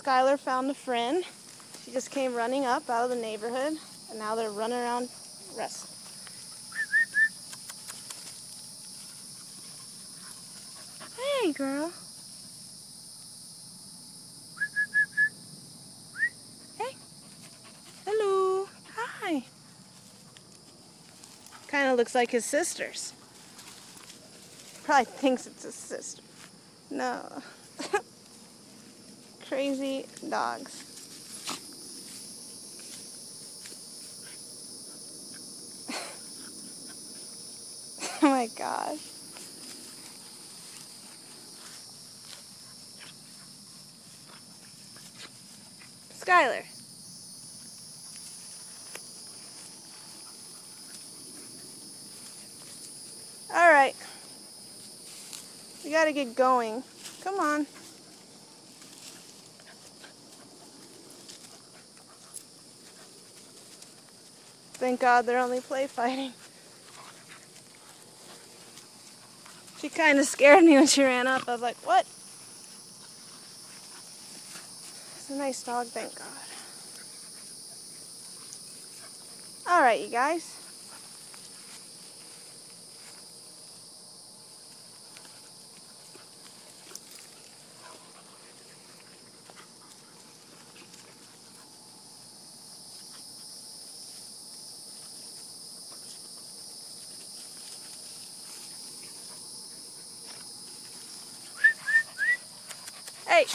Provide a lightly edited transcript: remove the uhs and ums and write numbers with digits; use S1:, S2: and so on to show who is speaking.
S1: Skylar found a friend. She just came running up out of the neighborhood, and now they're running around wrestling. Hey, girl. Hey. Hello. Hi. Kind of looks like his sister's. Probably thinks it's his sister. No. Crazy dogs. Oh my gosh. Skylar. All right. We gotta get going. Come on. Thank God they're only play fighting. She kind of scared me when she ran up. I was like, what? It's a nice dog, thank God. All right, you guys. Hey.